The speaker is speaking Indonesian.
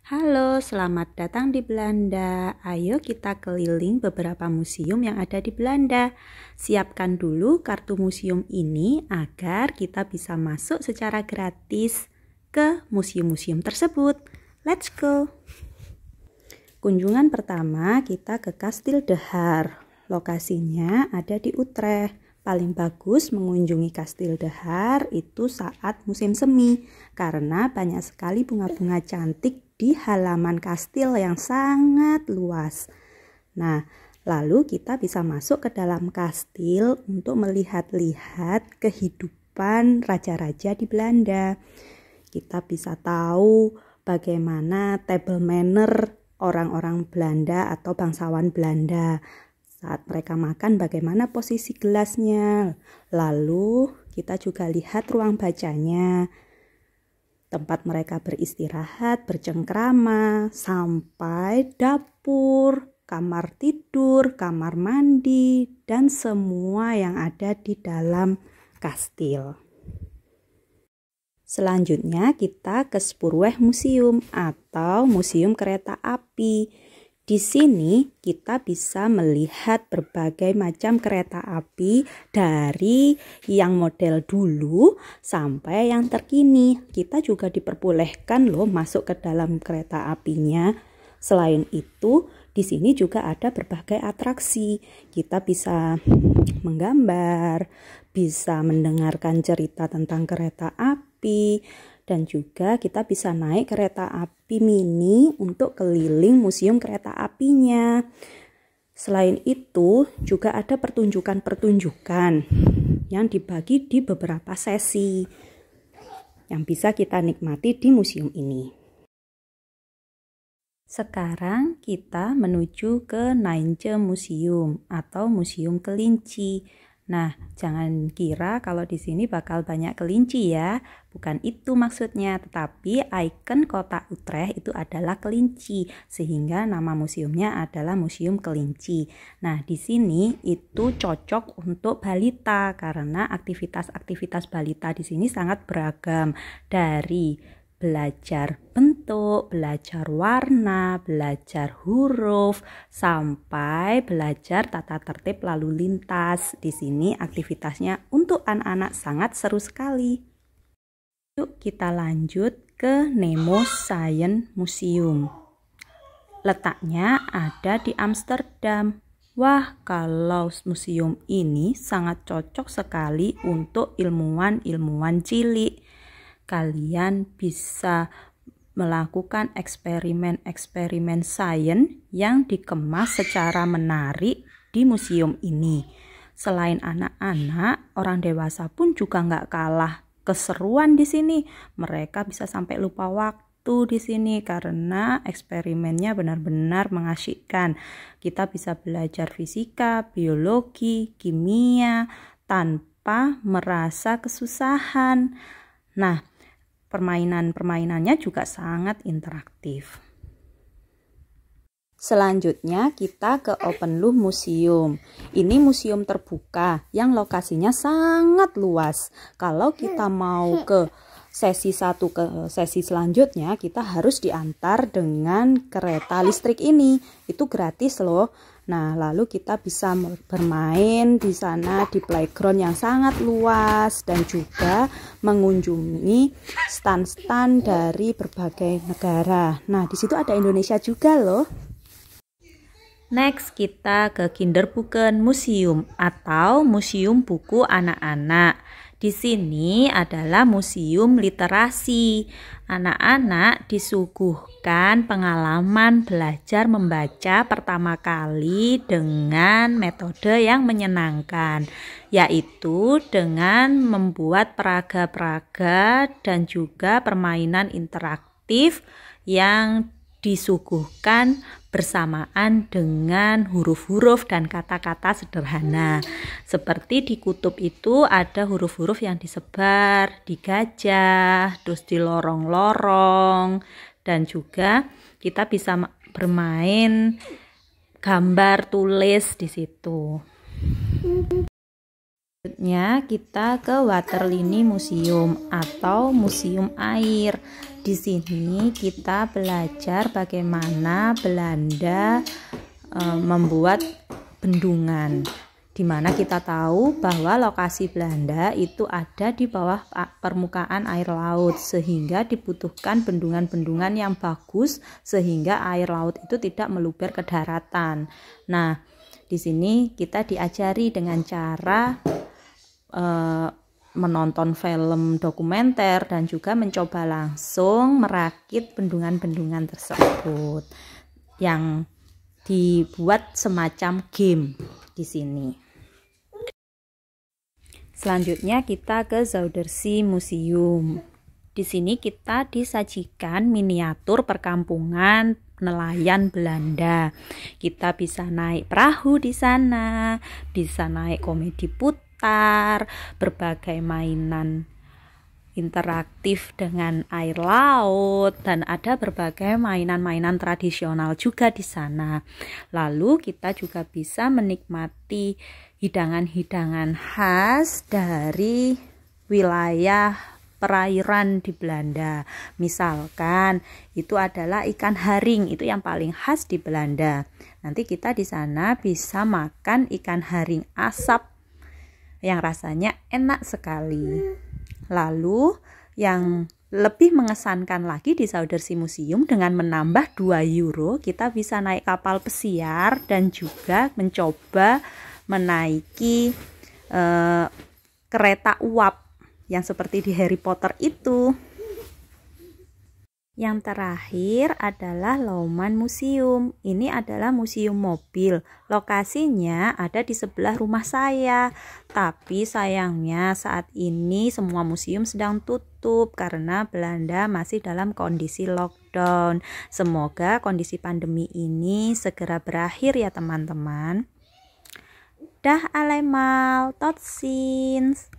Halo, selamat datang di Belanda. Ayo kita keliling beberapa museum yang ada di Belanda. Siapkan dulu kartu museum ini agar kita bisa masuk secara gratis ke museum-museum tersebut. Let's go! Kunjungan pertama kita ke Kastil De Haar. Lokasinya ada di Utrecht. Paling bagus mengunjungi Kastil De Haar itu saat musim semi karena banyak sekali bunga-bunga cantik di halaman kastil yang sangat luas. Nah, lalu kita bisa masuk ke dalam kastil untuk melihat-lihat kehidupan raja-raja di Belanda. Kita bisa tahu bagaimana table manner orang-orang Belanda atau bangsawan Belanda. Saat mereka makan bagaimana posisi gelasnya. Lalu kita juga lihat ruang bacanya. Tempat mereka beristirahat, bercengkrama, sampai dapur, kamar tidur, kamar mandi, dan semua yang ada di dalam kastil. Selanjutnya kita ke Spoorweg Museum atau Museum Kereta Api. Di sini kita bisa melihat berbagai macam kereta api dari yang model dulu sampai yang terkini. Kita juga diperbolehkan loh masuk ke dalam kereta apinya. Selain itu, di sini juga ada berbagai atraksi. Kita bisa menggambar, bisa mendengarkan cerita tentang kereta api, dan juga kita bisa naik kereta api mini untuk keliling museum kereta apinya. Selain itu, juga ada pertunjukan-pertunjukan yang dibagi di beberapa sesi yang bisa kita nikmati di museum ini. Sekarang kita menuju ke Nijntje Museum atau Museum Kelinci. Nah, jangan kira kalau di sini bakal banyak kelinci ya. Bukan itu maksudnya, tetapi ikon kota Utrecht itu adalah kelinci, sehingga nama museumnya adalah Museum Kelinci. Nah, di sini itu cocok untuk balita karena aktivitas-aktivitas balita di sini sangat beragam, dari belajar bentuk, belajar warna, belajar huruf, sampai belajar tata tertib lalu lintas. Di sini aktivitasnya untuk anak-anak sangat seru sekali. Yuk kita lanjut ke Nemo Science Museum. Letaknya ada di Amsterdam. Wah, kalau museum ini sangat cocok sekali untuk ilmuwan-ilmuwan cilik. Kalian bisa melakukan eksperimen-eksperimen sains yang dikemas secara menarik di museum ini. Selain anak-anak, orang dewasa pun juga nggak kalah keseruan di sini. Mereka bisa sampai lupa waktu di sini karena eksperimennya benar-benar mengasyikkan. Kita bisa belajar fisika, biologi, kimia tanpa merasa kesusahan. Nah, permainan-permainannya juga sangat interaktif. Selanjutnya kita ke Openlucht Museum. Ini museum terbuka yang lokasinya sangat luas. Kalau kita mau ke sesi 1 ke sesi selanjutnya, kita harus diantar dengan kereta listrik ini. Itu gratis loh. Nah, lalu kita bisa bermain di sana di playground yang sangat luas dan juga mengunjungi stand-stand dari berbagai negara. Nah, di situ ada Indonesia juga loh. Next, kita ke Kinderbuken Museum atau Museum Buku Anak-anak. Di sini adalah museum literasi. Anak-anak disuguhkan pengalaman belajar membaca pertama kali dengan metode yang menyenangkan, yaitu dengan membuat peraga-peraga dan juga permainan interaktif yang disuguhkan bersamaan dengan huruf-huruf dan kata-kata sederhana. Seperti di kutub itu ada huruf-huruf yang disebar di gajah, terus di lorong-lorong, dan juga kita bisa bermain gambar tulis di situ. Selanjutnya kita ke Waterlily Museum atau Museum Air. Di sini kita belajar bagaimana Belanda membuat bendungan, di mana kita tahu bahwa lokasi Belanda itu ada di bawah permukaan air laut, sehingga dibutuhkan bendungan-bendungan yang bagus sehingga air laut itu tidak meluber ke daratan. Nah, di sini kita diajari dengan cara menonton film dokumenter dan juga mencoba langsung merakit bendungan-bendungan tersebut yang dibuat semacam game di sini. Selanjutnya kita ke Zuiderzee Museum. Di sini kita disajikan miniatur perkampungan nelayan Belanda. Kita bisa naik perahu di sana, bisa naik komedi putar, berbagai mainan interaktif dengan air laut, dan ada berbagai mainan-mainan tradisional juga di sana. Lalu kita juga bisa menikmati hidangan-hidangan khas dari wilayah perairan di Belanda. Misalkan itu adalah ikan haring, itu yang paling khas di Belanda. Nanti kita di sana bisa makan ikan haring asap yang rasanya enak sekali. Lalu yang lebih mengesankan lagi di Zuiderzee Museum, dengan menambah 2 euro kita bisa naik kapal pesiar dan juga mencoba menaiki kereta uap yang seperti di Harry Potter itu. Yang terakhir adalah Loehmann Museum. Ini adalah museum mobil. Lokasinya ada di sebelah rumah saya. Tapi sayangnya saat ini semua museum sedang tutup karena Belanda masih dalam kondisi lockdown. Semoga kondisi pandemi ini segera berakhir ya teman-teman. Dah allemal, tot ziens.